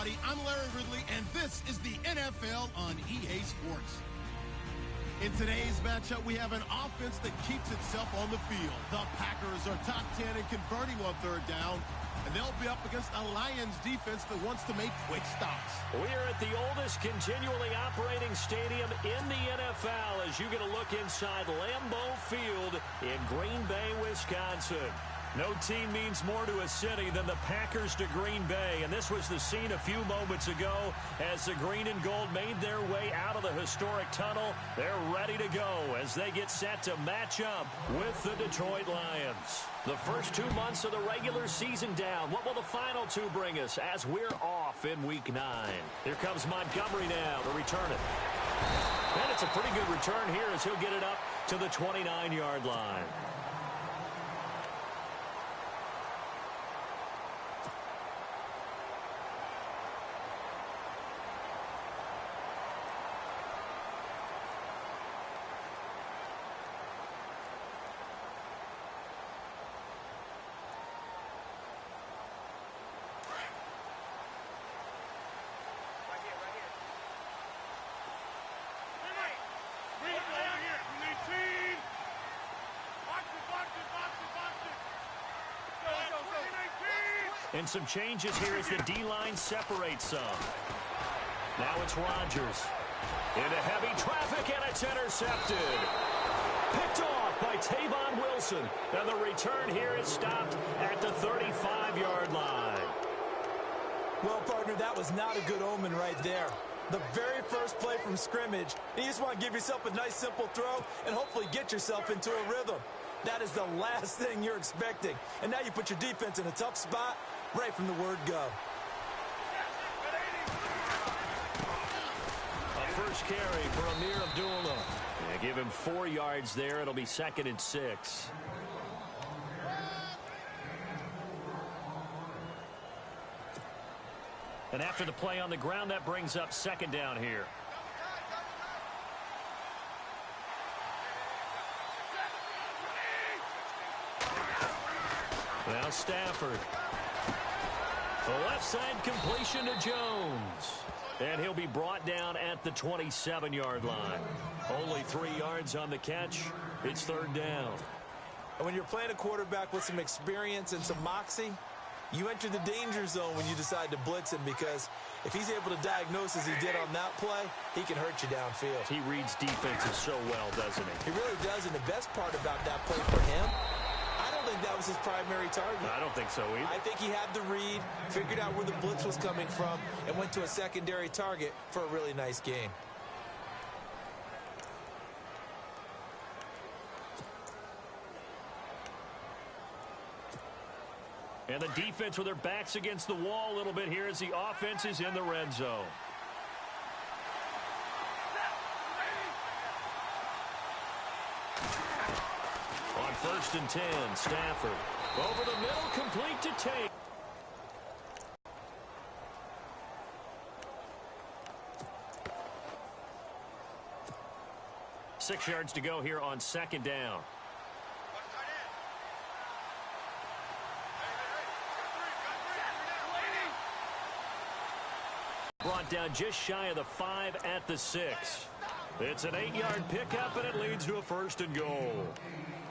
everybody. I'm Larry Ridley, and this is the NFL on EA Sports. In today's matchup, we have an offense that keeps itself on the field. The Packers are top 10 in converting on third down, and they'll be up against a Lions defense that wants to make quick stops. We are at the oldest continually operating stadium in the NFL as you get a look inside Lambeau Field in Green Bay, Wisconsin. No team means more to a city than the Packers to Green Bay, and this was the scene a few moments ago as the green and gold made their way out of the historic tunnel. They're ready to go as they get set to match up with the Detroit Lions. The first 2 months of the regular season down. What will the final two bring us as we're off in Week 9? Here comes Montgomery now to return it. And it's a pretty good return here as he'll get it up to the 29-yard line. And some changes here as the D-line separates some. Now it's Rodgers. Into heavy traffic, and it's intercepted. Picked off by Tavon Wilson. And the return here is stopped at the 35-yard line. Well, partner, that was not a good omen right there. The very first play from scrimmage, you just want to give yourself a nice, simple throw and hopefully get yourself into a rhythm. That is the last thing you're expecting. And now you put your defense in a tough spot right from the word go. A first carry for Amir Abdullah. Yeah, give him 4 yards there. It'll be 2nd and 6. And after the play on the ground, that brings up 2nd down here. Now Stafford. The left side completion to Jones. And he'll be brought down at the 27-yard line. Only 3 yards on the catch. It's 3rd down. And when you're playing a quarterback with some experience and some moxie, you enter the danger zone when you decide to blitz him, because if he's able to diagnose as he did on that play, he can hurt you downfield. He reads defenses so well, doesn't he? He really does, and the best part about that play for him, I don't think that was his primary target. I don't think so either. I think he had the read, figured out where the blitz was coming from, and went to a secondary target for a really nice game. And the defense with their backs against the wall a little bit here as the offense is in the red zone. On 1st and 10, Stafford. Over the middle, complete to Tate. Six yards to go here on 2nd down. Brought down just shy of the 5 at the 6. It's an 8-yard pickup, and it leads to a 1st and goal.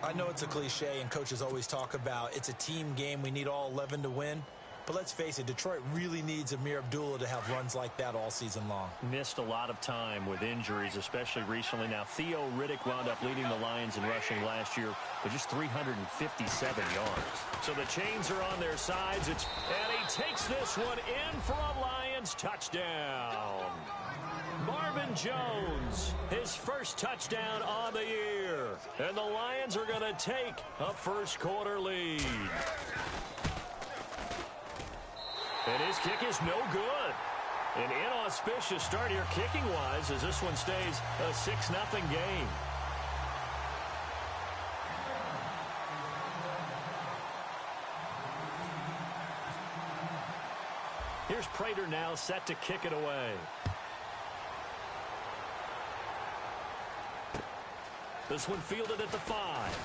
I know it's a cliche, and coaches always talk about it's a team game. We need all 11 to win. But let's face it, Detroit really needs Amir Abdullah to have runs like that all season long. Missed a lot of time with injuries, especially recently. Now, Theo Riddick wound up leading the Lions in rushing last year with just 357 yards. So the chains are on their sides. And he takes this one in for a Lions touchdown. Marvin Jones, his first touchdown on the year. And the Lions are going to take a first-quarter lead. And his kick is no good. An inauspicious start here kicking-wise as this one stays a 6-0 game. Here's Prater now set to kick it away. This one fielded at the 5.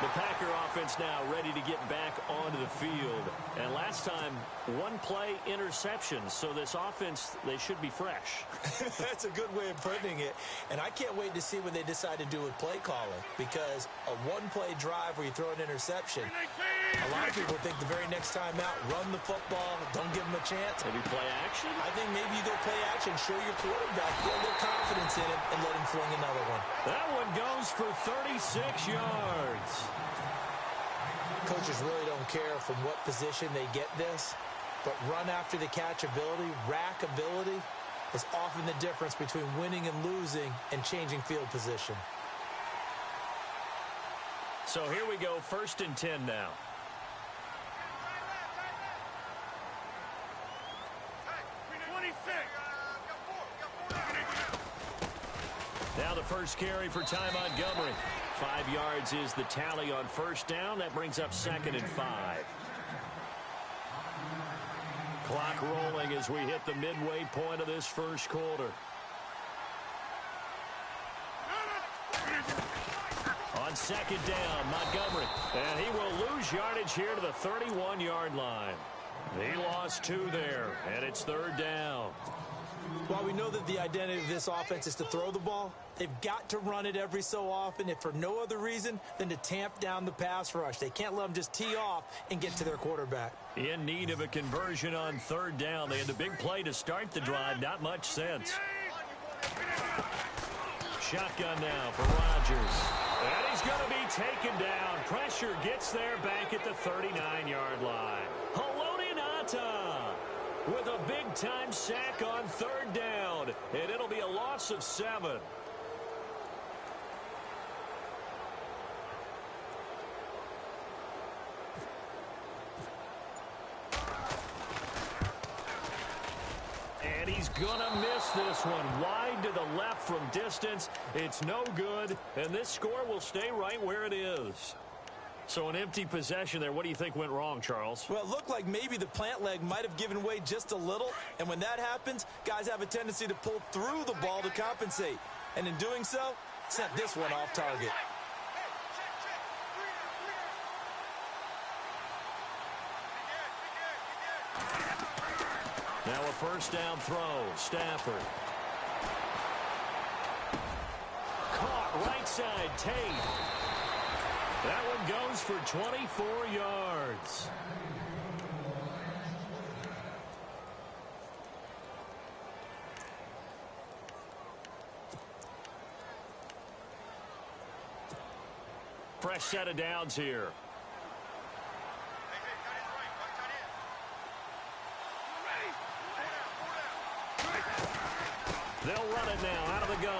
The Packer offense now ready to get back onto the field. And last time, one play interception. So this offense, they should be fresh. That's a good way of putting it. And I can't wait to see what they decide to do with play calling. Because a one-play drive where you throw an interception, a lot of people think the very next time out, run the football, don't give them a chance. Maybe play action? I think maybe you go play action, show your quarterback, build their confidence in him, and let him fling another one. That one goes for 36 yards. Coaches really don't care from what position they get this, but run after the catch ability, rack ability, is often the difference between winning and losing and changing field position. So here we go, 1st and 10 now. Now the first carry for Ty Montgomery. 5 yards is the tally on 1st down. That brings up 2nd and 5. Clock rolling as we hit the midway point of this first quarter. On 2nd down, Montgomery. And he will lose yardage here to the 31-yard line. He lost 2 there, and it's 3rd down. While we know that the identity of this offense is to throw the ball, they've got to run it every so often, if for no other reason than to tamp down the pass rush. They can't let them just tee off and get to their quarterback. In need of a conversion on 3rd down. They had the big play to start the drive. Not much sense. Shotgun now for Rodgers. And he's going to be taken down. Pressure gets there back at the 39-yard line. Haloti with a big-time sack on 3rd down. And it'll be a loss of 7. And he's going to miss this one. Wide to the left from distance. It's no good. And this score will stay right where it is. So an empty possession there. What do you think went wrong, Charles? Well, it looked like maybe the plant leg might have given way just a little. And when that happens, guys have a tendency to pull through the ball to compensate. And in doing so, sent this one off target. Now a 1st down throw. Stafford. Caught right side. Tate. That one goes for 24 yards. Fresh set of downs here. They'll run it now out of the gun.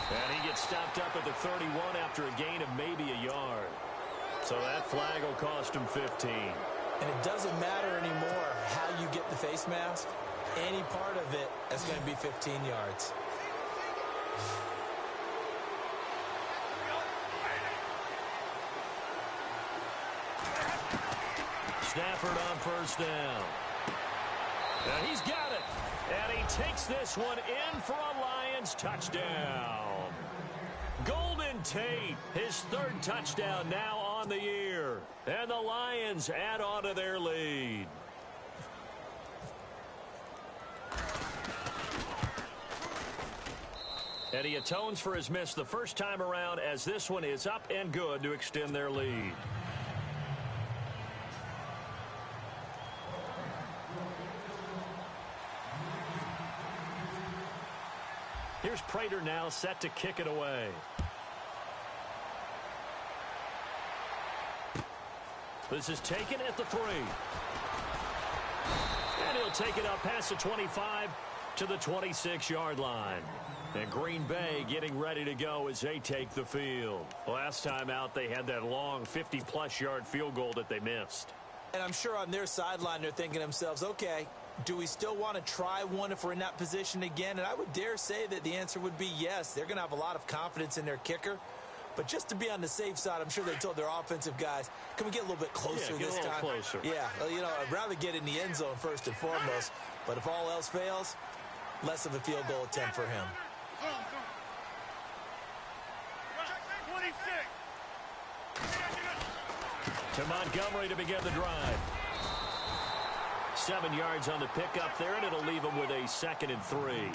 And he gets stopped up at the 31 after a gain of maybe a yard. So that flag will cost him 15. And it doesn't matter anymore how you get the face mask. Any part of it is going to be 15 yards. Stafford on 1st down. And he's got it. And he takes this one in for a Lions touchdown. Golden Tate, his 3rd touchdown now on the year. And the Lions add on to their lead. And he atones for his miss the first time around as this one is up and good to extend their lead. Here's Prater now set to kick it away. This is taken at the 3. And he'll take it up past the 25 to the 26-yard line. And Green Bay getting ready to go as they take the field. Last time out, they had that long 50-plus yard field goal that they missed. And I'm sure on their sideline, they're thinking to themselves, okay, do we still want to try one if we're in that position again? And I would dare say that the answer would be yes. They're going to have a lot of confidence in their kicker. But just to be on the safe side, I'm sure they told their offensive guys, can we get a little bit closer this time? Closer. Yeah, well, you know, I'd rather get in the end zone first and foremost. But if all else fails, less of a field goal attempt for him. 26. To Montgomery to begin the drive. 7 yards on the pickup there, and it'll leave him with a 2nd and 3.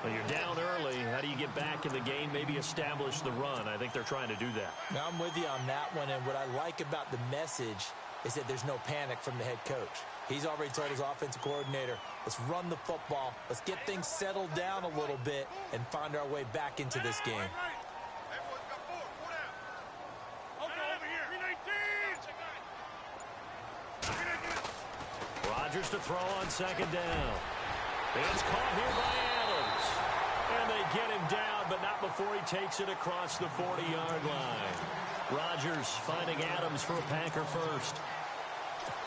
Well, you're down early. How do you get back in the game? Maybe establish the run. I think they're trying to do that. Now, I'm with you on that one, and what I like about the message is that there's no panic from the head coach. He's already told his offensive coordinator, let's run the football, let's get things settled down a little bit and find our way back into this game. Rodgers to throw on 2nd down. It's caught here by Adams. And they get him down, but not before he takes it across the 40-yard line. Rodgers finding Adams for a Packer first.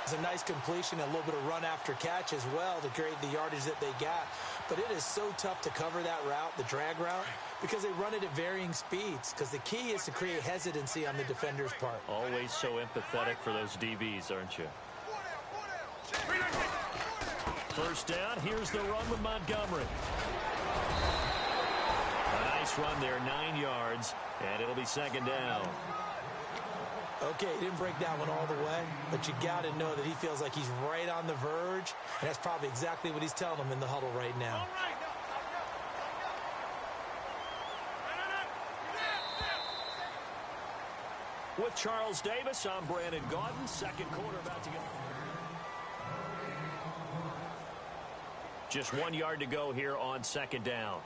It's a nice completion, a little bit of run after catch as well to create the yardage that they got. But it is so tough to cover that route, the drag route, because they run it at varying speeds. Because the key is to create hesitancy on the defender's part. Always so empathetic for those DBs, aren't you? First down, here's the run with Montgomery. A nice run there, 9 yards, and it'll be 2nd down. Okay, he didn't break that one all the way, but you got to know that he feels like he's right on the verge, and that's probably exactly what he's telling them in the huddle right now. With Charles Davis, I'm Brandon Gaudin. 2nd quarter about to get... Just 1 yard to go here on 2nd down.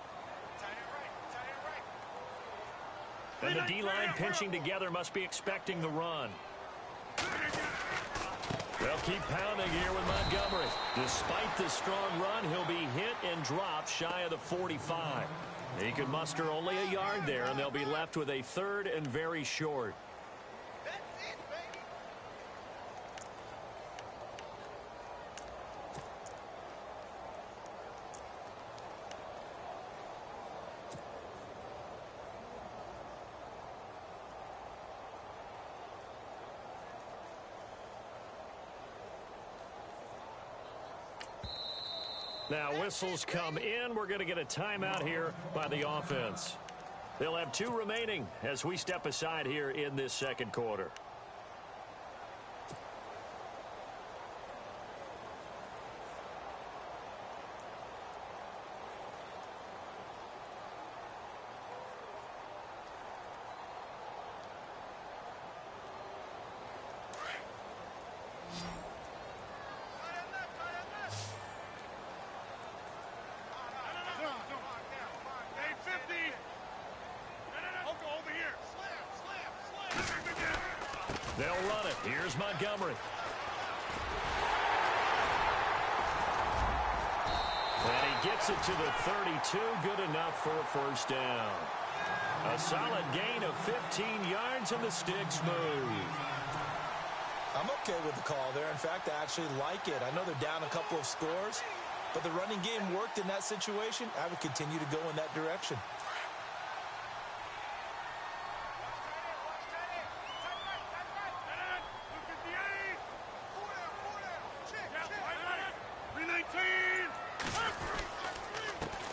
And the D-line pinching together, must be expecting the run. They'll keep pounding here with Montgomery. Despite the strong run, he'll be hit and dropped shy of the 45. He could muster only a yard there, and they'll be left with a 3rd and very short. Now whistles come in. We're going to get a timeout here by the offense. They'll have 2 remaining as we step aside here in this 2nd quarter. They'll run it. Here's Montgomery. And he gets it to the 32. Good enough for a 1st down. A solid gain of 15 yards, and the sticks move. I'm okay with the call there. In fact, I actually like it. I know they're down a couple of scores, but the running game worked in that situation. I would continue to go in that direction.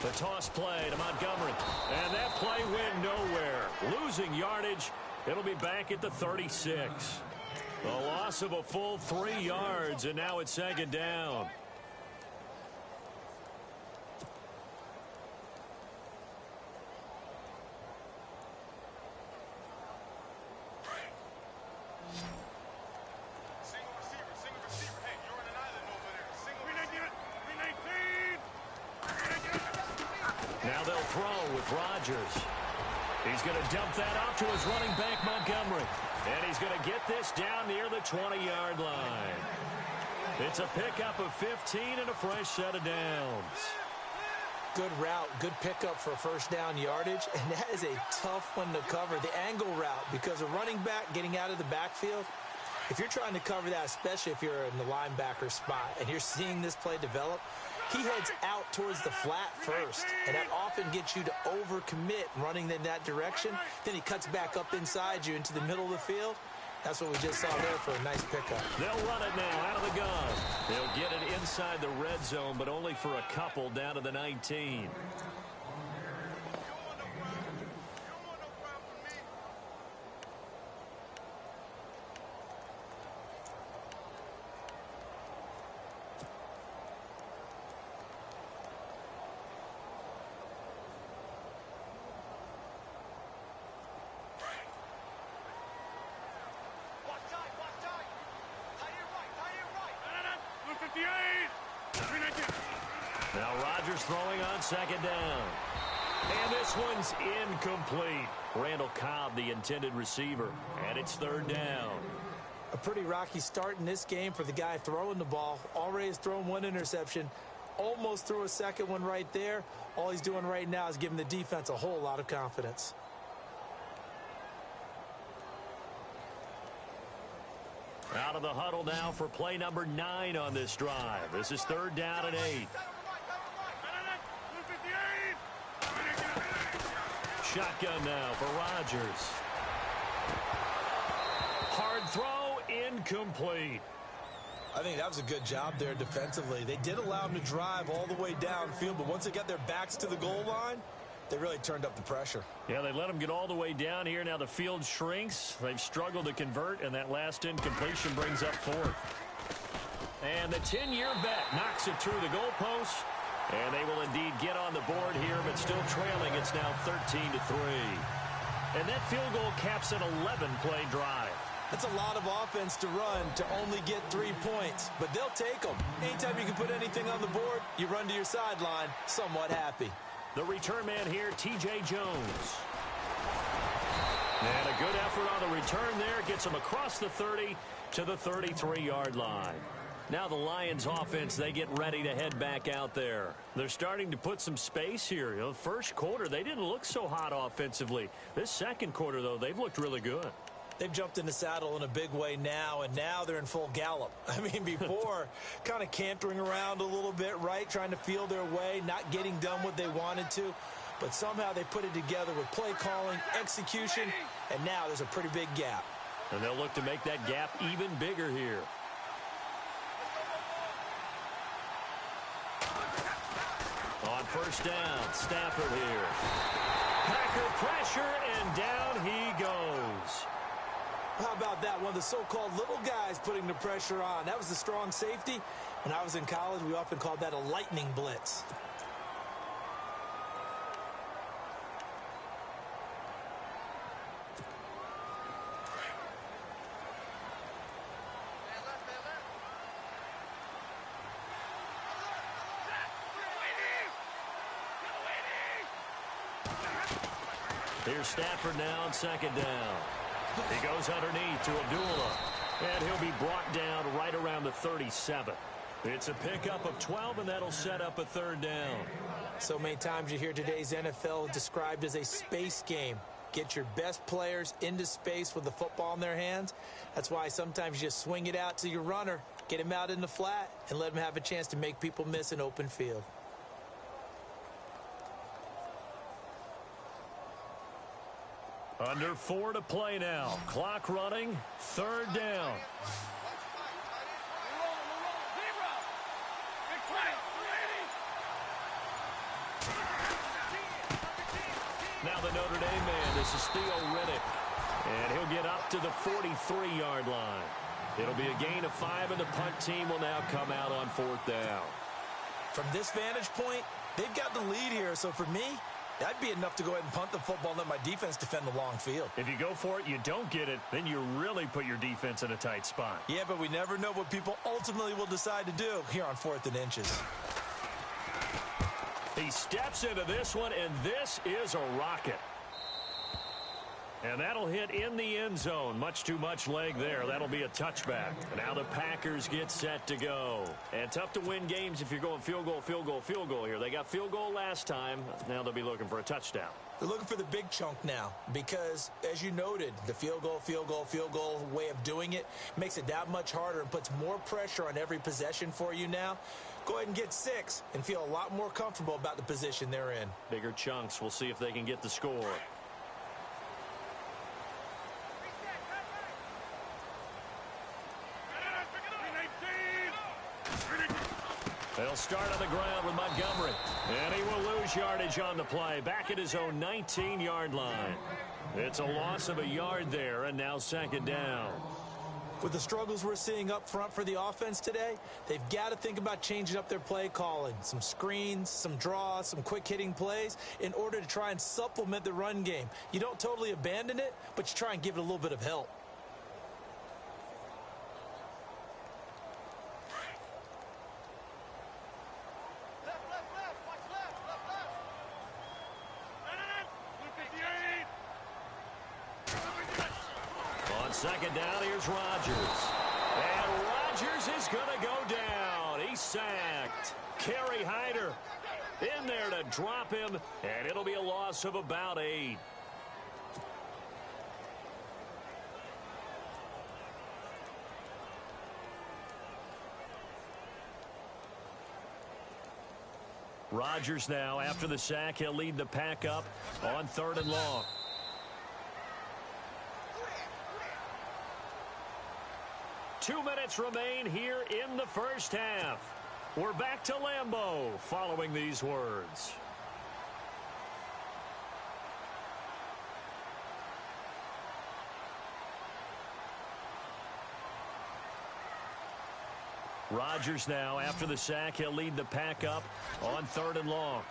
The toss play to Montgomery. And that play went nowhere. Losing yardage. It'll be back at the 36. A loss of a full 3 yards, and now it's 2nd down. Now they'll throw with Rodgers. He's going to dump that off to his running back, Montgomery. And he's going to get this down near the 20-yard line. It's a pickup of 15 and a fresh set of downs. Good route, good pickup for 1st down yardage, and that is a tough one to cover, the angle route, because a running back getting out of the backfield, if you're trying to cover that, especially if you're in the linebacker spot and you're seeing this play develop, he heads out towards the flat first, and that often gets you to overcommit running in that direction. Then he cuts back up inside you into the middle of the field. That's what we just saw there for a nice pickup. They'll run it now out of the gun. They'll get it inside the red zone, but only for a couple down to the 19. Now Rodgers throwing on second down. And this one's incomplete. Randall Cobb, the intended receiver. And it's third down. A pretty rocky start in this game for the guy throwing the ball. Already has thrown one interception. Almost threw a second one right there. All he's doing right now is giving the defense a whole lot of confidence. Out of the huddle now for play number 9 on this drive. This is third down and 8. Shotgun now for Rodgers. Hard throw, incomplete. I think that was a good job there defensively. They did allow them to drive all the way downfield, but once they got their backs to the goal line, they really turned up the pressure. Yeah, they let them get all the way down here. Now the field shrinks. They've struggled to convert, and that last incompletion brings up fourth. And the 10-year vet knocks it through the goalpost. And they will indeed get on the board here, but still trailing. It's now 13-3. And that field goal caps an 11-play drive. That's a lot of offense to run to only get 3 points, but they'll take them. Anytime you can put anything on the board, you run to your sideline somewhat happy. The return man here, T.J. Jones. And a good effort on the return there. Gets him across the 30 to the 33-yard line. Now the Lions offense, they get ready to head back out there. They're starting to put some space here. You know, first quarter, they didn't look so hot offensively. This second quarter, though, they've looked really good. They've jumped in the saddle in a big way now, and now they're in full gallop. I mean, before, kind of cantering around a little bit, right, trying to feel their way, not getting done what they wanted to. But somehow they put it together with play calling, execution, and now there's a pretty big gap. And they'll look to make that gap even bigger here. On first down, Stafford here. Packer pressure, and down he goes. How about that? One of the so-called little guys putting the pressure on. That was the strong safety. When I was in college, we often called that a lightning blitz. Here's Stafford now on second down. He goes underneath to Abdullah. And he'll be brought down right around the 37. It's a pickup of 12, and that'll set up a third down. So many times you hear today's NFL described as a space game. Get your best players into space with the football in their hands. That's why sometimes you just swing it out to your runner, get him out in the flat, and let him have a chance to make people miss an open field. Under 4 to play now. Clock running. Third down. Now the Notre Dame man. This is Theo Riddick. And he'll get up to the 43-yard line. It'll be a gain of 5, and the punt team will now come out on fourth down. From this vantage point, they've got the lead here. So for me, that'd be enough to go ahead and punt the football and let my defense defend the long field. If you go for it, you don't get it, then you really put your defense in a tight spot. Yeah, but we never know what people ultimately will decide to do here on 4th and inches. He steps into this one, and this is a rocket. And that'll hit in the end zone. Much too much leg there. That'll be a touchback. Now the Packers get set to go. And tough to win games if you're going field goal, field goal, field goal here. They got field goal last time. Now they'll be looking for a touchdown. They're looking for the big chunk now because, as you noted, the field goal, field goal, field goal way of doing it makes it that much harder and puts more pressure on every possession for you now. Go ahead and get 6 and feel a lot more comfortable about the position they're in. Bigger chunks. We'll see if they can get the score. They'll start on the ground with Montgomery. And he will lose yardage on the play. Back at his own 19-yard line. It's a loss of a yard there, and now second down. With the struggles we're seeing up front for the offense today, they've got to think about changing up their play calling. Some screens, some draws, some quick-hitting plays in order to try and supplement the run game. You don't totally abandon it, but you try and give it a little bit of help. second down, here's Rodgers. And Rodgers is going to go down. He's sacked. Kerry Hyder in there to drop him, and it'll be a loss of about 8. Rodgers now, after the sack, he'll lead the pack up on 3rd and long. Two minutes remain here in the first half. We're back to Lambeau following these words. Rodgers now, after the sack, he'll lead the pack up on 3rd and long.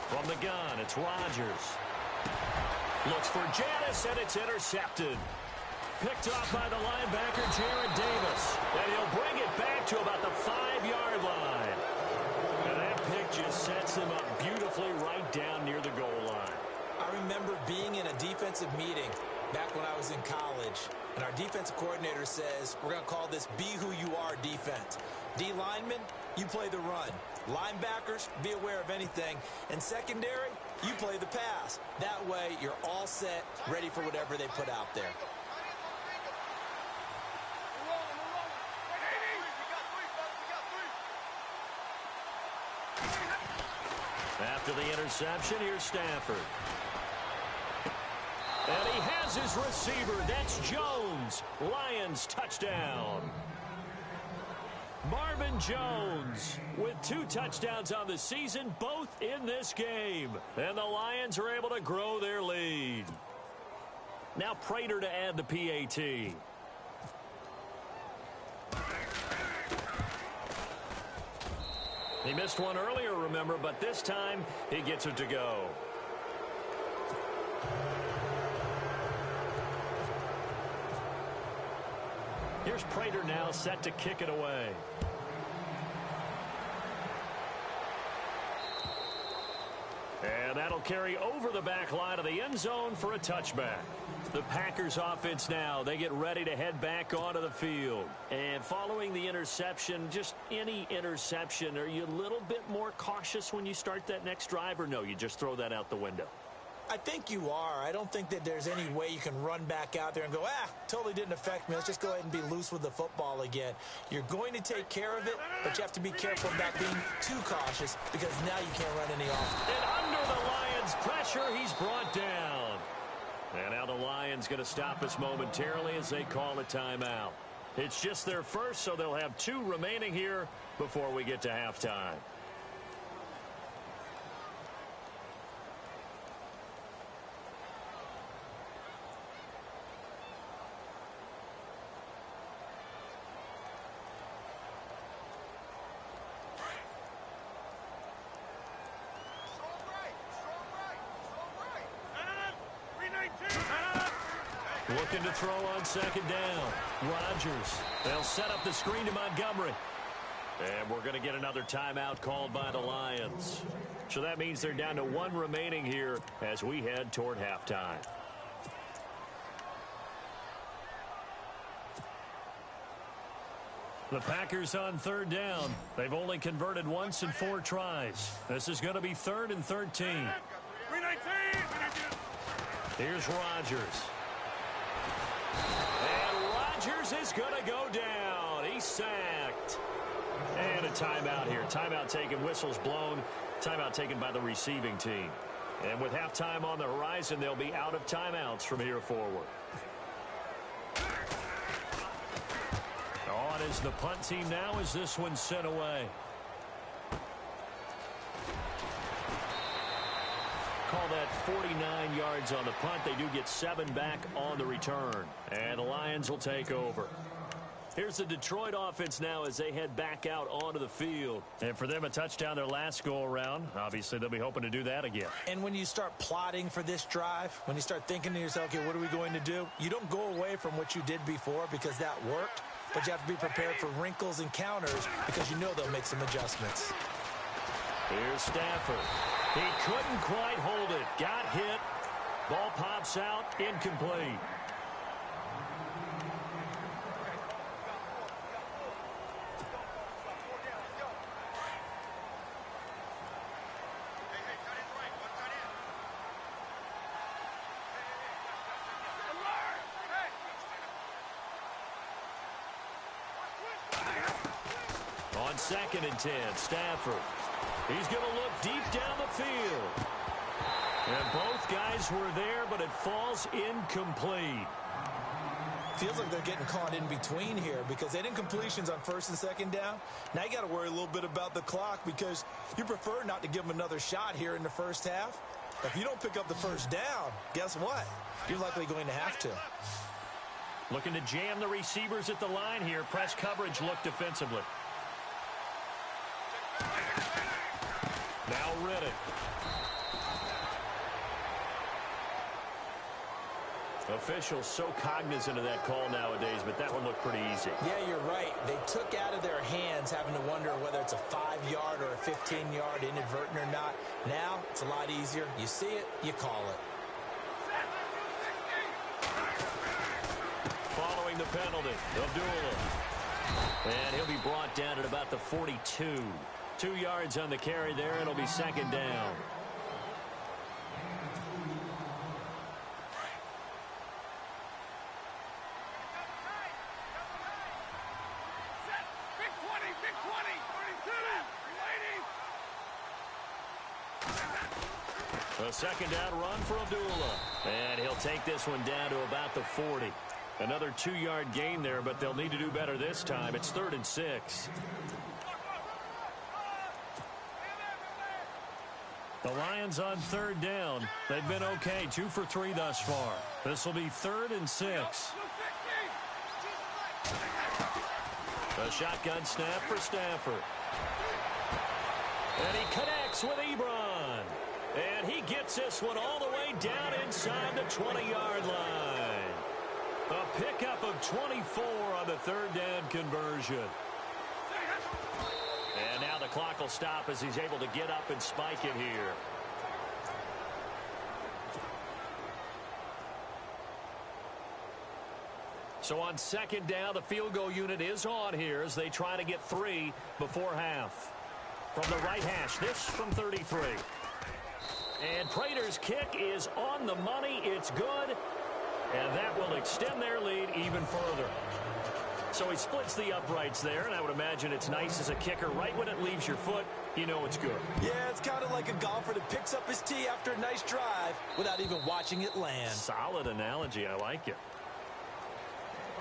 From the gun, it's Rodgers. Looks for Janis, and it's intercepted. Picked off by the linebacker, Jared Davis. And he'll bring it back to about the 5-yard line. And that pick just sets him up beautifully right down near the goal line. I remember being in a defensive meeting back when I was in college, and our defensive coordinator says, we're going to call this Be Who You Are defense. D linemen, you play the run. Linebackers, be aware of anything. And secondary, you play the pass. That way, you're all set, ready for whatever they put out there. After the interception, here's Stafford. And he has his receiver. That's Jones. Lions touchdown. Marvin Jones with 2 touchdowns on the season, both in this game. And the Lions are able to grow their lead. Now Prater to add the PAT. He missed one earlier, remember, but this time he gets it to go. Here's Prater now set to kick it away. And that'll carry over the back line of the end zone for a touchback. The Packers offense now, they get ready to head back onto the field. And following the interception, just any interception, are you a little bit more cautious when you start that next drive, or no, you just throw that out the window? I think you are. I don't think that there's any way you can run back out there and go, totally didn't affect me. Let's just go ahead and be loose with the football again. You're going to take care of it, but you have to be careful about being too cautious because now you can't run any off. And under the Lions' pressure, he's brought down. And now the Lions going to stop us momentarily as they call a timeout. It's just their first, so they'll have 2 remaining here before we get to halftime. Looking to throw on second down. Rodgers. They'll set up the screen to Montgomery. And we're going to get another timeout called by the Lions. So that means they're down to 1 remaining here as we head toward halftime. The Packers on 3rd down. They've only converted once in 4 tries. This is going to be 3rd and 13. Here's Rodgers. And Rodgers is going to go down. He's sacked. And a timeout here. Timeout taken, whistles blown. Timeout taken by the receiving team. And with halftime on the horizon, they'll be out of timeouts from here forward. On is the punt team now as this one's sent away. Call that 49 yards on the punt. They do get 7 back on the return. And the Lions will take over. Here's the Detroit offense now as they head back out onto the field. And for them, a touchdown their last go-around. Obviously, they'll be hoping to do that again. And when you start plotting for this drive, when you start thinking to yourself, okay, what are we going to do? You don't go away from what you did before because that worked, but you have to be prepared for wrinkles and counters because you know they'll make some adjustments. Here's Stafford. He couldn't quite hold it. Got hit. Ball pops out. Incomplete. On 2nd and 10, Stafford. He's going to look deep down the field. And both guys were there, but it falls incomplete. Feels like they're getting caught in between here because they didn't completions on 1st and 2nd down. Now you got to worry a little bit about the clock because you prefer not to give them another shot here in the first half. If you don't pick up the first down, guess what? You're likely going to have to. Looking to jam the receivers at the line here. Press coverage look defensively. Now Riddick. Officials so cognizant of that call nowadays, but that one looked pretty easy. Yeah, you're right. They took out of their hands having to wonder whether it's a 5-yard or a 15-yard inadvertent or not. Now it's a lot easier. You see it, you call it. Following the penalty, Abdullah. And he'll be brought down at about the 42. 2 yards on the carry there. It'll be 2nd down. A 2nd down run for Abdullah. And he'll take this one down to about the 40. Another 2-yard gain there, but they'll need to do better this time. It's 3rd and 6. The Lions on 3rd down. They've been okay, 2 for 3 thus far. This will be 3rd and 6. A shotgun snap for Stafford. And he connects with Ebron. And he gets this one all the way down inside the 20-yard line. A pickup of 24 on the 3rd down conversion. And now the clock will stop as he's able to get up and spike it here. So on 2nd down, the field goal unit is on here as they try to get 3 before half. From the right hash, this from 33. And Prater's kick is on the money. It's good. And that will extend their lead even further. So he splits the uprights there, and I would imagine it's nice as a kicker. Right when it leaves your foot, you know it's good. Yeah, it's kind of like a golfer that picks up his tee after a nice drive without even watching it land. Solid analogy. I like it.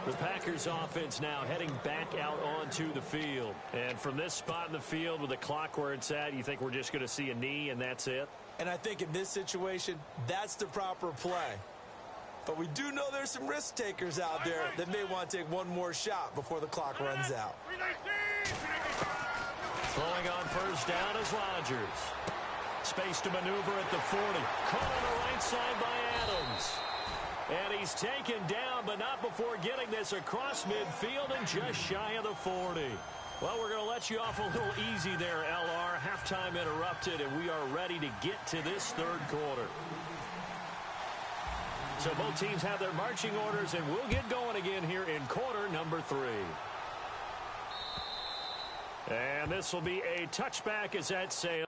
The Packers offense now heading back out onto the field. And from this spot in the field with the clock where it's at, you think we're just going to see a knee and that's it? And I think in this situation, that's the proper play. But we do know there's some risk takers out there that may want to take one more shot before the clock runs out. Throwing on 1st down is Rodgers. Space to maneuver at the 40. Caught on the right side by Adams. And he's taken down, but not before getting this across midfield and just shy of the 40. Well, we're going to let you off a little easy there, LR. Halftime interrupted, and we are ready to get to this 3rd quarter. So both teams have their marching orders, and we'll get going again here in quarter number 3. And this will be a touchback as that sails.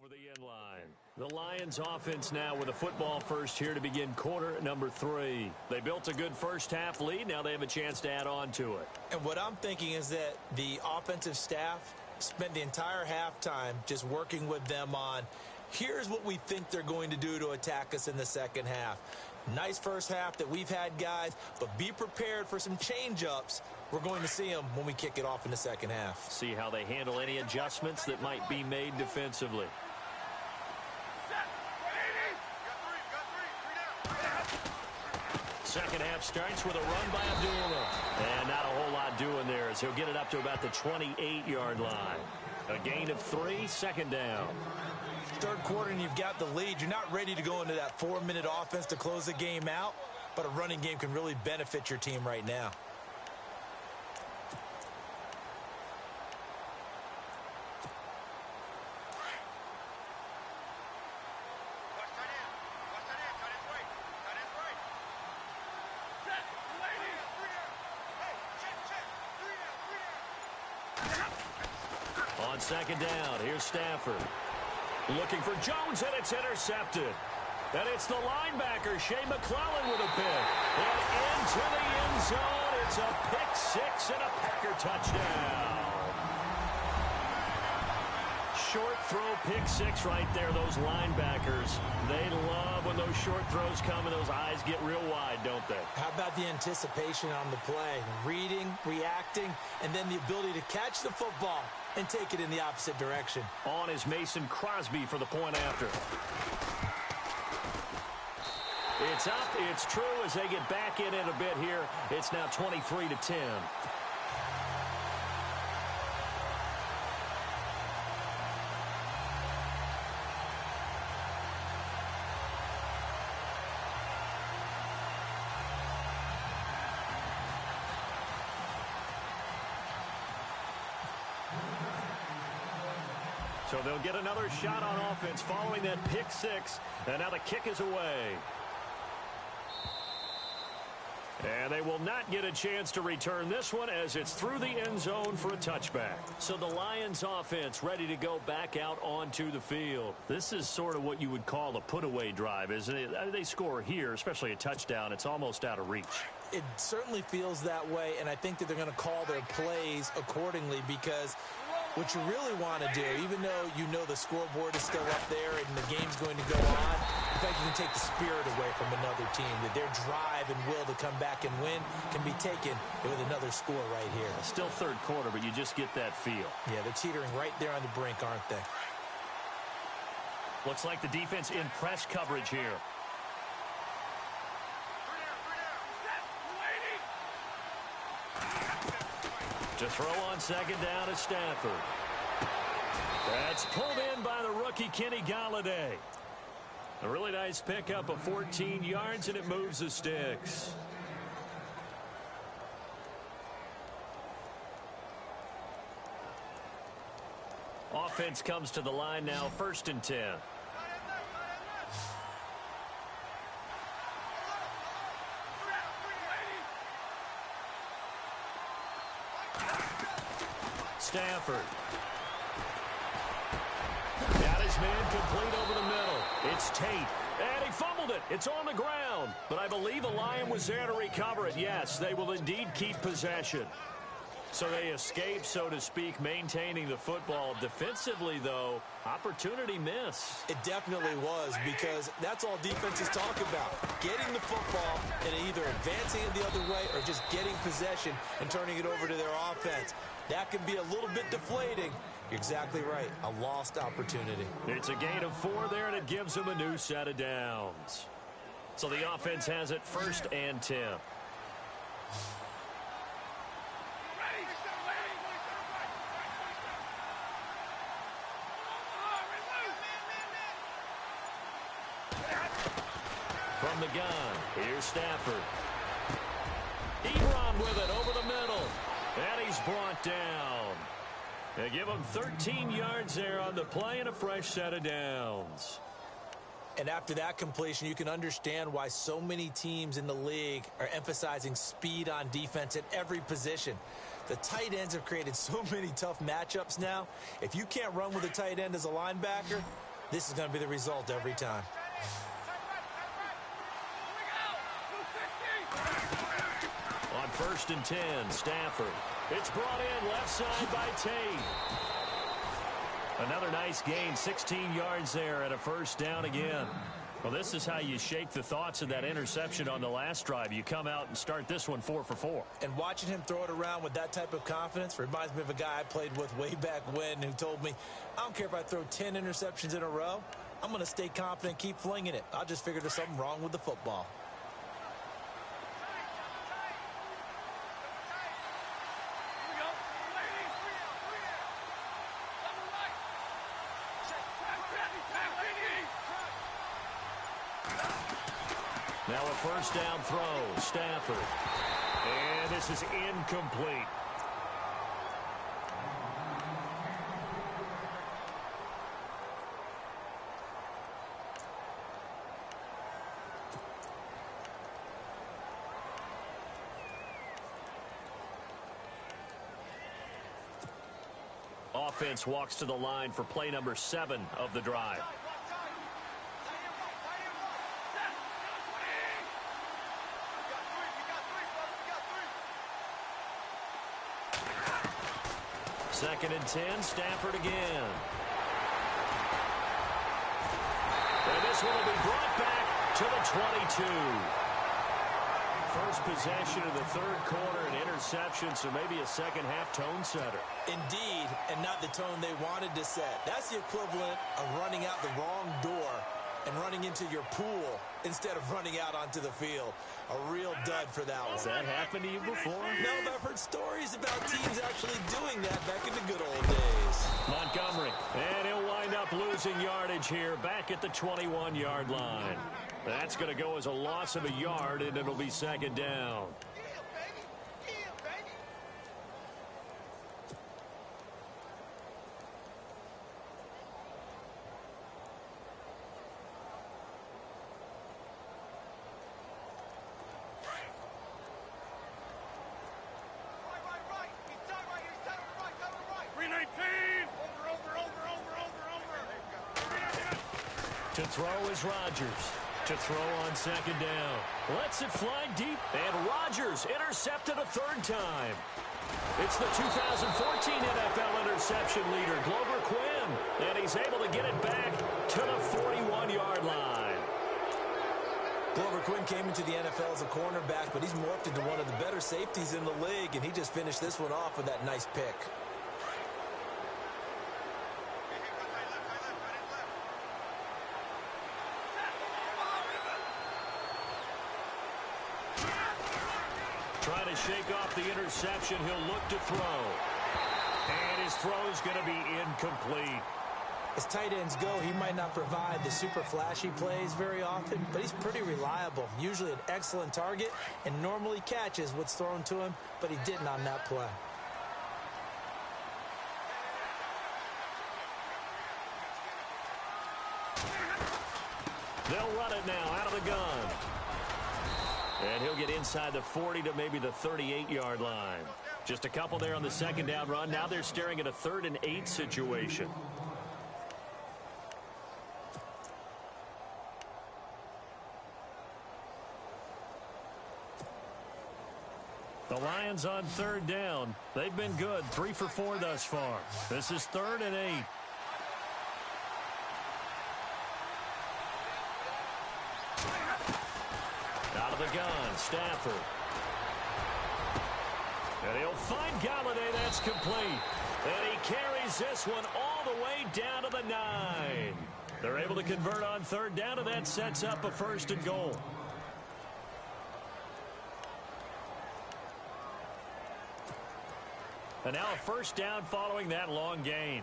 over the end line. The Lions offense now with a football first here to begin quarter number 3. They built a good first half lead. Now they have a chance to add on to it. And what I'm thinking is that the offensive staff spent the entire halftime just working with them on, here's what we think they're going to do to attack us in the second half. Nice first half that we've had, guys, but be prepared for some change-ups. We're going to see them when we kick it off in the second half. See how they handle any adjustments that might be made defensively. Second half starts with a run by Abdullah. And not a whole lot doing there as he'll get it up to about the 28-yard line. A gain of 3, second down. Third quarter and you've got the lead. You're not ready to go into that 4-minute offense to close the game out, but a running game can really benefit your team right now. On second down, here's Stafford. Looking for Jones, and it's intercepted. And it's the linebacker, Shea McClellan, with a pick. And into the end zone. It's a pick 6 and a Packer touchdown. Short throw, pick 6 right there. Those linebackers, they love when those short throws come and those eyes get real wide, don't they? How about the anticipation on the play? Reading, reacting, and then the ability to catch the football and take it in the opposite direction. On is Mason Crosby for the point after. It's up, it's true as they get back in it a bit here. It's now 23-10. So they'll get another shot on offense following that pick 6. And now the kick is away. And they will not get a chance to return this one as it's through the end zone for a touchback. So the Lions offense ready to go back out onto the field. This is sort of what you would call a put-away drive, isn't it? They score here, especially a touchdown. It's almost out of reach. It certainly feels that way, and I think that they're going to call their plays accordingly because what you really want to do, even though you know the scoreboard is still up there and the game's going to go on, in fact, you can take the spirit away from another team, that their drive and will to come back and win can be taken with another score right here. Still third quarter, but you just get that feel. Yeah, they're teetering right there on the brink, aren't they? Looks like the defense in press coverage here. To throw on second down is Stafford. That's pulled in by the rookie Kenny Galladay. A really nice pickup of 14 yards, and it moves the sticks. Offense comes to the line now, 1st and 10. Stafford. Got his man complete over the middle. It's Tate. And he fumbled it. It's on the ground. But I believe the Lion was there to recover it. Yes, they will indeed keep possession. So they escape, so to speak, maintaining the football. Defensively, though, opportunity miss. It definitely was, because that's all defenses talk about. Getting the football and either advancing it the other way or just getting possession and turning it over to their offense. That can be a little bit deflating. You're exactly right. A lost opportunity. It's a gain of 4 there, and it gives them a new set of downs. So the offense has it 1st and 10. From the gun, here's Stafford. Ebron with it over the middle. And he's brought down. They give him 13 yards there on the play and a fresh set of downs. And after that completion, you can understand why so many teams in the league are emphasizing speed on defense at every position. The tight ends have created so many tough matchups now. If you can't run with a tight end as a linebacker, This is going to be the result every time. On 1st and 10, Stafford. It's brought in left side by Tate. Another nice gain, 16 yards there and a first down again. Well, this is how you shake the thoughts of that interception on the last drive. You come out and start this one 4 for 4. And watching him throw it around with that type of confidence reminds me of a guy I played with way back when who told me, I don't care if I throw 10 interceptions in a row. I'm going to stay confident, keep flinging it. I just figured there's something wrong with the football. Now a first down throw, Stafford. And this is incomplete. Offense walks to the line for play number 7 of the drive. Second and 10, Stafford again. And this one will be brought back to the 22. First possession of the third quarter, an interception, so maybe a second-half tone setter. Indeed, and not the tone they wanted to set. That's the equivalent of running out the wrong door and running into your pool instead of running out onto the field. A real dud for that one. Has that happened to you before? No, but I've heard stories about teams actually doing that back in the good old days. Montgomery, and he'll wind up losing yardage here back at the 21-yard line. That's going to go as a loss of a yard, and it'll be second down. To throw is Rodgers. To throw on second down. Lets it fly deep. And Rodgers intercepted a third time. It's the 2014 NFL interception leader, Glover Quinn. And he's able to get it back to the 41-yard line. Glover Quinn came into the NFL as a cornerback, but he's morphed into one of the better safeties in the league, and he just finished this one off with that nice pick. Trying to shake off the interception. He'll look to throw. And his throw is going to be incomplete. As tight ends go, he might not provide the super flashy plays very often, but he's pretty reliable. Usually an excellent target and normally catches what's thrown to him, but he didn't on that play. They'll run it now out of the gun. And he'll get inside the 40 to maybe the 38-yard line. Just a couple there on the second down run. Now they're staring at a 3rd and 8 situation. The Lions on 3rd down. They've been good, 3 for 4 thus far. This is 3rd and 8. Out of the gun, Stafford. And he'll find Galladay. That's complete. And he carries this one all the way down to the 9. They're able to convert on 3rd down, and that sets up a 1st and goal. And now a 1st down following that long gain.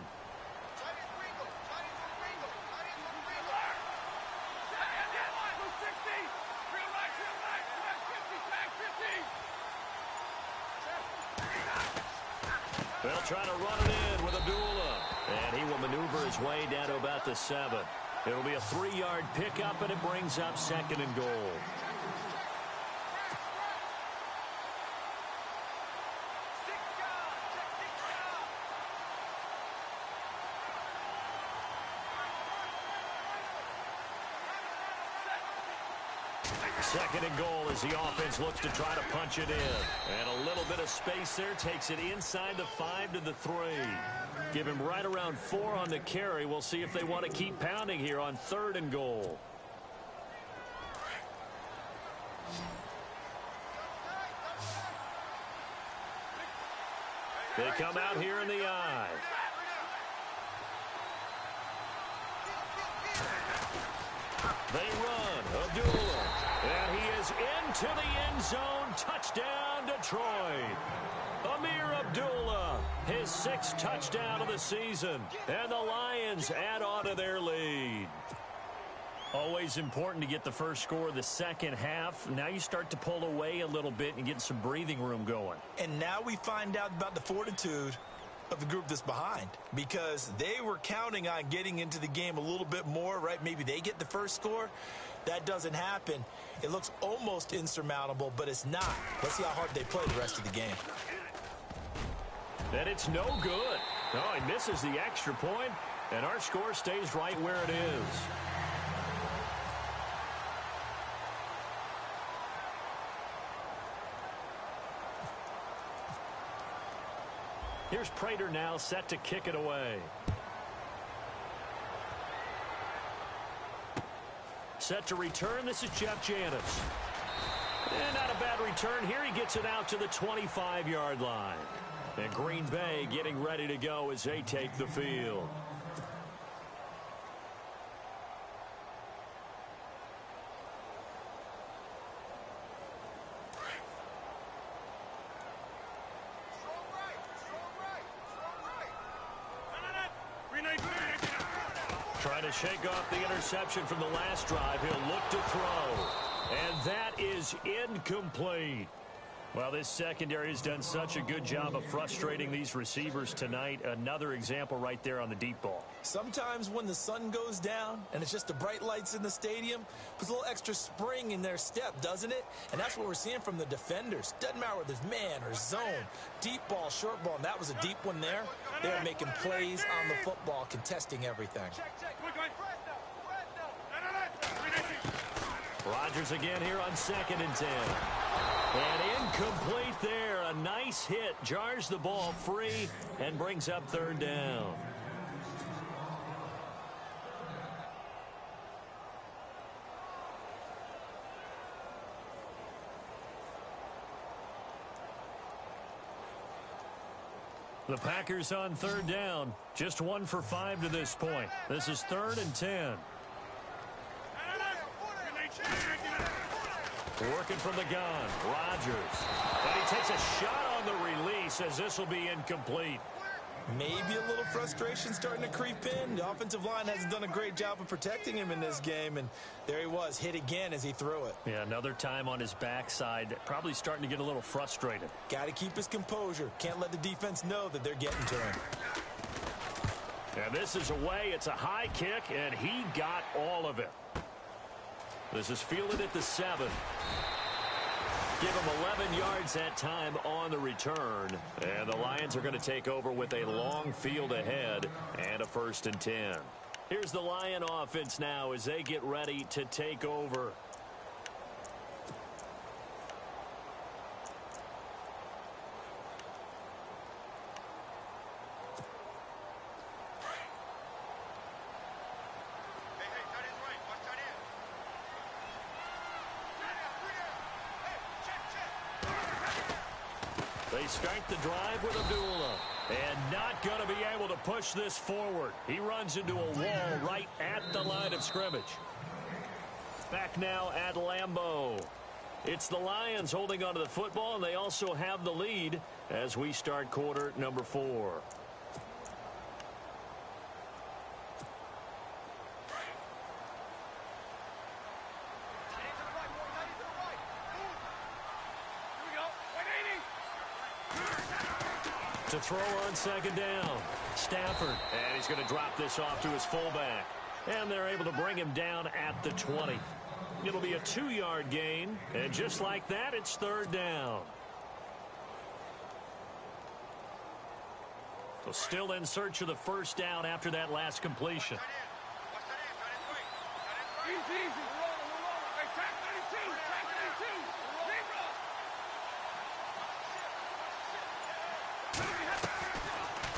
They'll try to run it in with Abdullah. And he will maneuver his way down to about the 7. It'll be a 3-yard pickup, and it brings up 2nd and goal. Second and goal as the offense looks to try to punch it in. And a little bit of space there takes it inside the 5 to the 3. Give him right around 4 on the carry. We'll see if they want to keep pounding here on 3rd and goal. They come out here in the eye. They run. Abdullah. And he is into the end zone. Touchdown, Detroit. Amir Abdullah, his 6th touchdown of the season. And the Lions add on to their lead. Always important to get the first score of the second half. Now you start to pull away a little bit and get some breathing room going. And now we find out about the fortitude of the group that's behind, because they were counting on getting into the game a little bit more, right? Maybe they get the first score. That doesn't happen. It looks almost insurmountable, but it's not. Let's see how hard they play the rest of the game. And it's no good. Oh, he misses the extra point, and our score stays right where it is. Here's Prater now set to kick it away. Set to return. This is Jeff Janis. And not a bad return here. He gets it out to the 25-yard line. And Green Bay getting ready to go as they take the field. Trying to shake off the interception from the last drive. He'll look to throw. And that is incomplete. Well, this secondary has done such a good job of frustrating these receivers tonight. Another example right there on the deep ball. Sometimes when the sun goes down and it's just the bright lights in the stadium, puts a little extra spring in their step, doesn't it? And that's what we're seeing from the defenders. Doesn't matter whether it's man or zone, deep ball, short ball, and that was a deep one there. They're making plays on the football, contesting everything. Rodgers again here on 2nd and 10. And incomplete there. A nice hit. Jars the ball free and brings up 3rd down. The Packers on 3rd down. Just 1 for 5 to this point. This is 3rd and 10. Working from the gun, Rodgers. And he takes a shot on the release as this will be incomplete. Maybe a little frustration starting to creep in. The offensive line hasn't done a great job of protecting him in this game, and there he was, hit again as he threw it. Yeah, another time on his backside, probably starting to get a little frustrated. Got to keep his composure. Can't let the defense know that they're getting to him. And this is away. It's a high kick, and he got all of it. This is fielded at the 7. Give him 11 yards that time on the return. And the Lions are going to take over with a long field ahead and a 1st and 10. Here's the Lion offense now as they get ready to take over. They start the drive with Abdullah. And not going to be able to push this forward. He runs into a wall right at the line of scrimmage. Back now at Lambeau. It's the Lions holding onto the football, and they also have the lead as we start quarter number 4. To throw on 2nd down. Stafford. And he's going to drop this off to his fullback. And they're able to bring him down at the 20. It'll be a 2-yard gain. And just like that, it's 3rd down. So still in search of the first down after that last completion.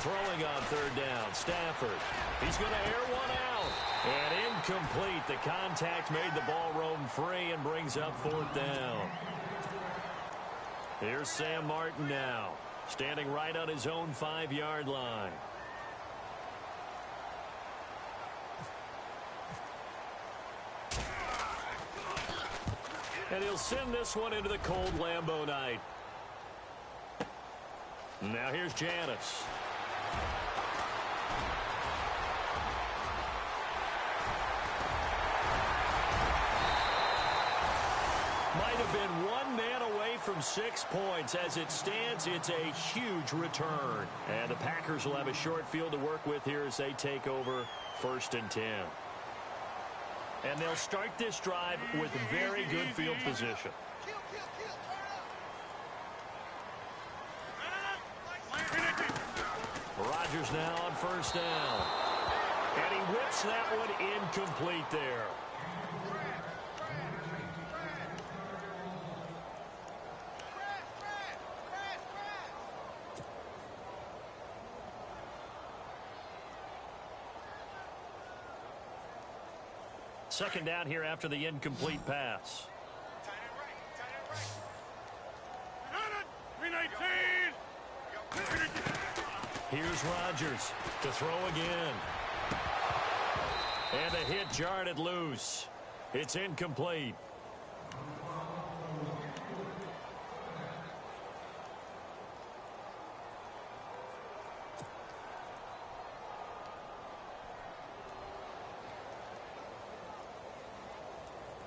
Throwing on third down, Stafford. He's going to air one out. And incomplete. The contact made the ball roam free and brings up fourth down. Here's Sam Martin now, standing right on his own 5-yard line. And he'll send this one into the cold Lambeau night. Now here's Janis. Might have been one man away from 6 points. As it stands, it's a huge return. And the Packers will have a short field to work with here as they take over 1st and 10. And they'll start this drive with very good field position. Rodgers now on 1st down. And he whips that one incomplete there. Second down here after the incomplete pass. Here's Rodgers to throw again. And a hit jarred it loose. It's incomplete.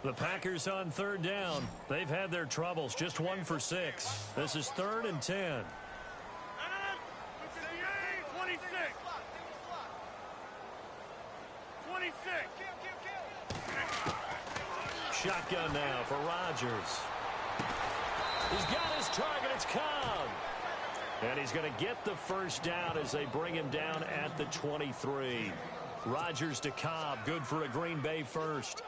The Packers on 3rd down. They've had their troubles. Just 1 for 6. This is 3rd and 10. 26. Shotgun now for Rodgers. He's got his target. It's Cobb. And he's going to get the first down as they bring him down at the 23. Rodgers to Cobb. Good for a Green Bay first.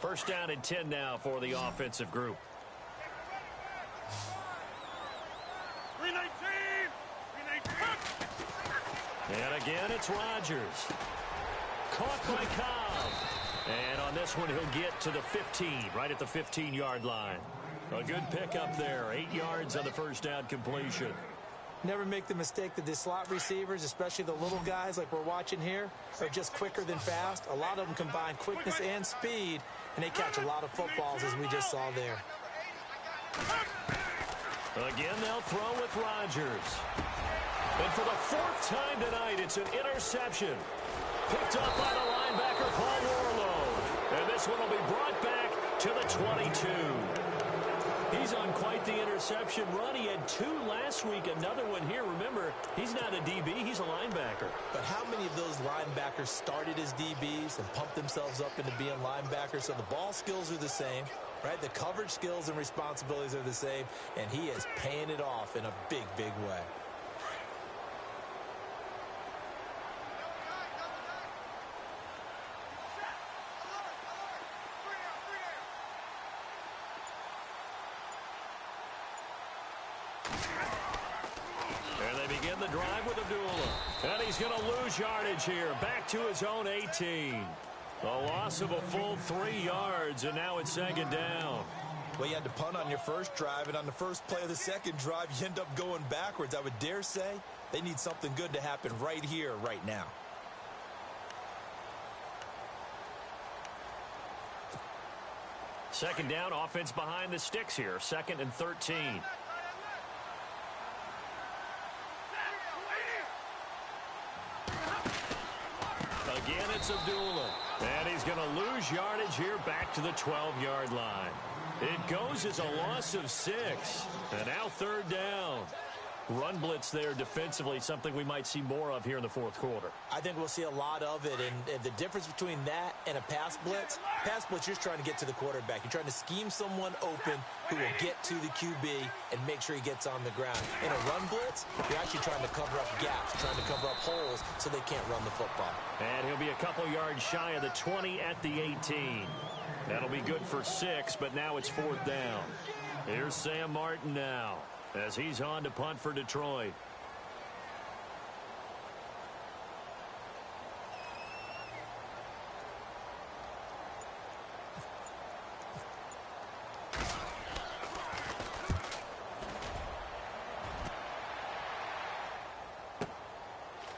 First down and 10 now for the offensive group. 319. And again, it's Rodgers. Caught by Cobb. And on this one, he'll get to the 15, right at the 15-yard line. A good pickup there. 8 yards on the first down completion. Never make the mistake that the slot receivers, especially the little guys like we're watching here, are just quicker than fast. A lot of them combine quickness and speed, and they catch a lot of footballs, as we just saw there. Again, they'll throw with Rodgers. And for the 4th time tonight, it's an interception. Picked up by the linebacker, Paul Warlow. And this one will be brought back to the 22. He's on quite the interception run. He had 2 last week, another one here. Remember, he's not a DB, he's a linebacker. But how many of those linebackers started as DBs and pumped themselves up into being linebackers? So the ball skills are the same, right? The coverage skills and responsibilities are the same, and he is paying it off in a big, big way. The drive with Abdullah. And he's going to lose yardage here. Back to his own 18. A loss of a full 3 yards, and now it's 2nd down. Well, you had to punt on your first drive, and on the first play of the second drive, you end up going backwards. I would dare say they need something good to happen right here, right now. Second down, offense behind the sticks here. 2nd and 13. Again, it's Abdullah. And he's going to lose yardage here back to the 12-yard line. It goes as a loss of 6. And now 3rd down. Run blitz there defensively, something we might see more of here in the 4th quarter. I think we'll see a lot of it, and the difference between that and a pass blitz, you're trying to get to the quarterback. You're trying to scheme someone open who will get to the QB and make sure he gets on the ground. In a run blitz, you're actually trying to cover up gaps, trying to cover up holes so they can't run the football. And he'll be a couple yards shy of the 20 at the 18. That'll be good for 6, but now it's 4th down. Here's Sam Martin now, as he's on to punt for Detroit.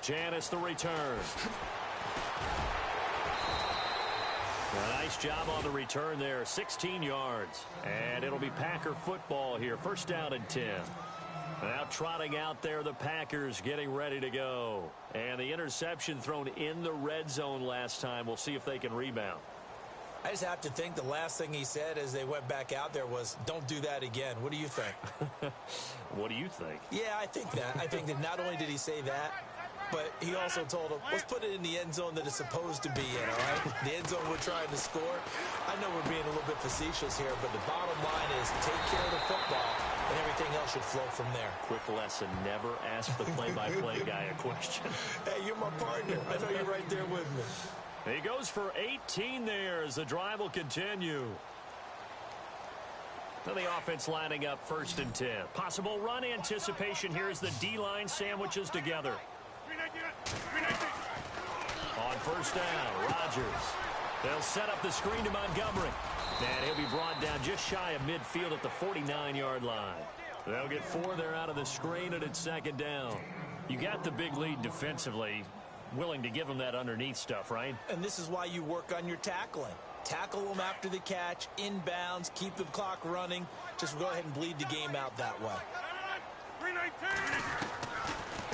Janice the return. A nice job on the return there, 16 yards. And it'll be Packer football here, first down and 10. Now trotting out there, the Packers getting ready to go. And the interception thrown in the red zone last time. We'll see if they can rebound. I just have to think the last thing he said as they went back out there was, don't do that again. What do you think? What do you think? Yeah, I think that. I think that not only did he say that, but he also told him, let's put it in the end zone that it's supposed to be in, all right? The end zone we're trying to score. I know we're being a little bit facetious here, but the bottom line is take care of the football, and everything else should flow from there. Quick lesson, never ask the play-by-play guy a question. Hey, you're my partner. I know you're right there with me. He goes for 18 there as the drive will continue. Now the offense lining up first and 10. Possible run anticipation here as the D-line sandwiches together. On first down, Rodgers. They'll set up the screen to Montgomery. And he'll be brought down just shy of midfield at the 49-yard line. They'll get 4 there out of the screen, and it's second down. You got the big lead defensively. Willing to give them that underneath stuff, right? And this is why you work on your tackling. Tackle them after the catch, inbounds, keep the clock running. Just go ahead and bleed the game out that way.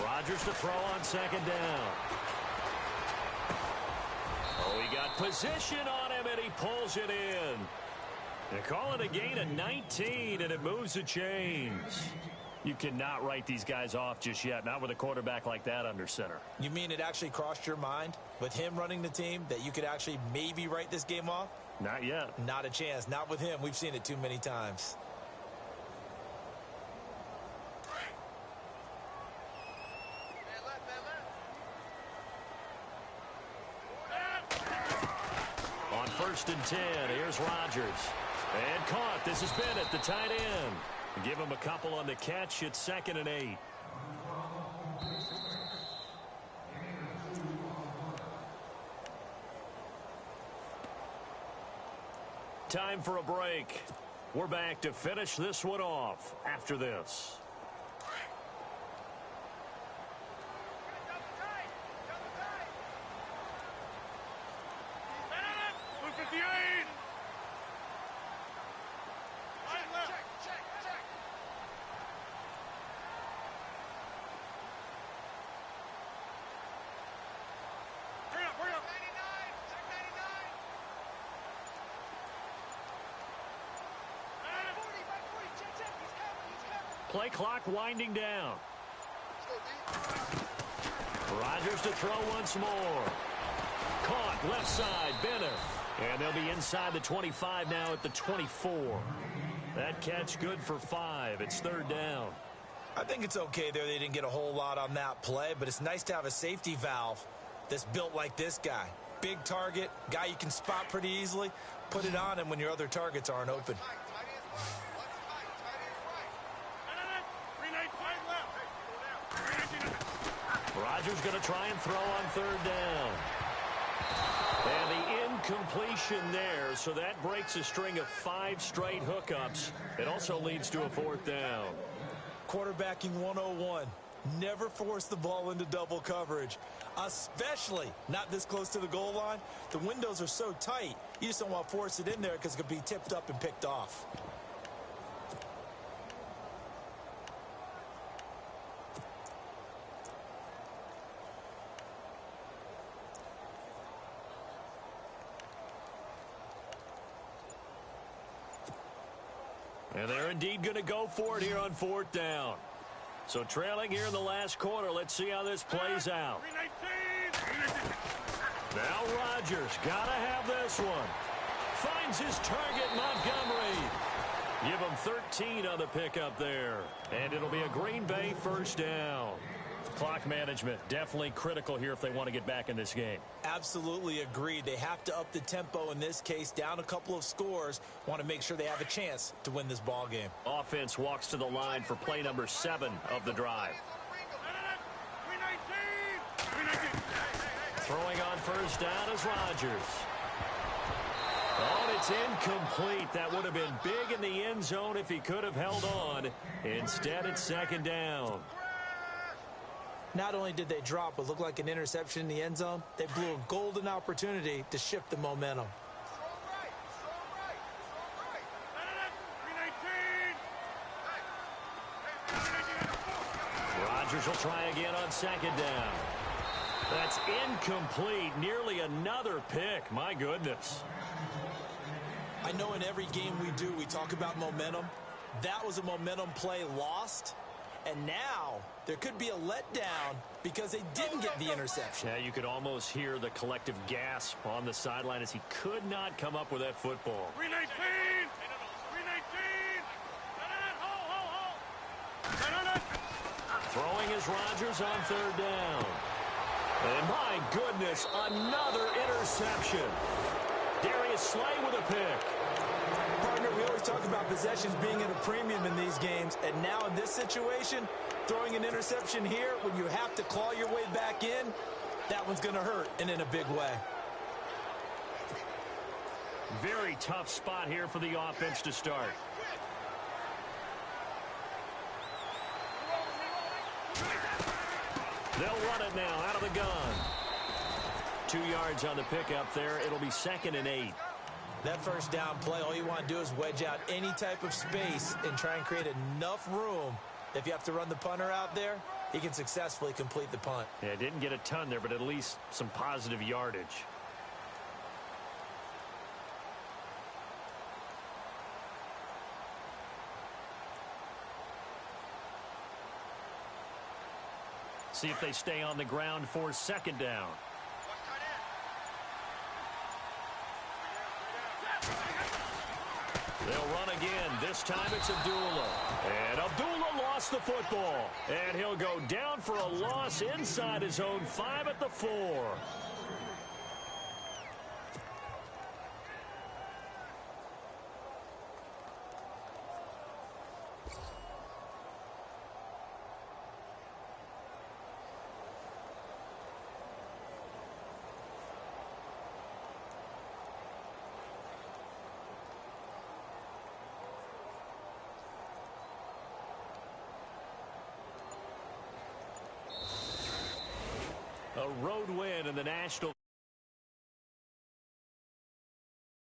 Rodgers to throw on second down. Oh, he got position on him, and he pulls it in. They call it a gain of 19, and it moves the chains. You cannot write these guys off just yet, not with a quarterback like that under center. You mean it actually crossed your mind with him running the team that you could actually maybe write this game off? Not yet. Not a chance. Not with him. We've seen it too many times. On first and 10, here's Rodgers. And caught. This is Bennett, the tight end. Give him a couple on the catch. It's second and 8. Time for a break. We're back to finish this one off after this. Play clock winding down. Rodgers to throw once more. Caught left side, Bennett. And they'll be inside the 25 now at the 24. That catch good for 5. It's third down. I think it's okay there. They didn't get a whole lot on that play, but it's nice to have a safety valve that's built like this guy. Big target, guy you can spot pretty easily. Put it on him when your other targets aren't open. Rodgers going to try and throw on third down. And the incompletion there, so that breaks a string of 5 straight hookups. It also leads to a fourth down. Quarterbacking 101. Never force the ball into double coverage, especially not this close to the goal line. The windows are so tight, you just don't want to force it in there because it could be tipped up and picked off. And they're indeed going to go for it here on fourth down. So trailing here in the last quarter. Let's see how this plays out. Now Rodgers got to have this one. Finds his target, Montgomery. Give him 13 on the pickup there. And it'll be a Green Bay first down. Clock management definitely critical here if they want to get back in this game. Absolutely agreed. They have to up the tempo in this case, down a couple of scores. Want to make sure they have a chance to win this ball game. Offense walks to the line for play number 7 of the drive. Throwing on first down is Rodgers. Oh, and it's incomplete. That would have been big in the end zone if he could have held on. Instead, it's second down. Not only did they drop what looked like an interception in the end zone, they blew a golden opportunity to shift the momentum. Rodgers will try again on second down. That's incomplete. Nearly another pick. My goodness. I know in every game we do, we talk about momentum. That was a momentum play lost. And now there could be a letdown because they didn't get the interception. Yeah, you could almost hear the collective gasp on the sideline as he could not come up with that football. 319! 319! Throwing is Rodgers on third down. And my goodness, another interception. Darius Slay with a pick. Partner, we always talk about possessions being at a premium in these games, and now in this situation, throwing an interception here when you have to claw your way back in, that one's going to hurt, and in a big way. Very tough spot here for the offense to start. They'll run it now out of the gun. 2 yards on the pickup there. It'll be 2nd and 8. That first down play, all you want to do is wedge out any type of space and try and create enough room. If you have to run the punter out there, he can successfully complete the punt. Yeah, didn't get a ton there, but at least some positive yardage. See if they stay on the ground for 2nd down. They'll run again. This time it's Abdullah. And Abdullah lost the football. And he'll go down for a loss inside his own 5 at the 4. A road win in the National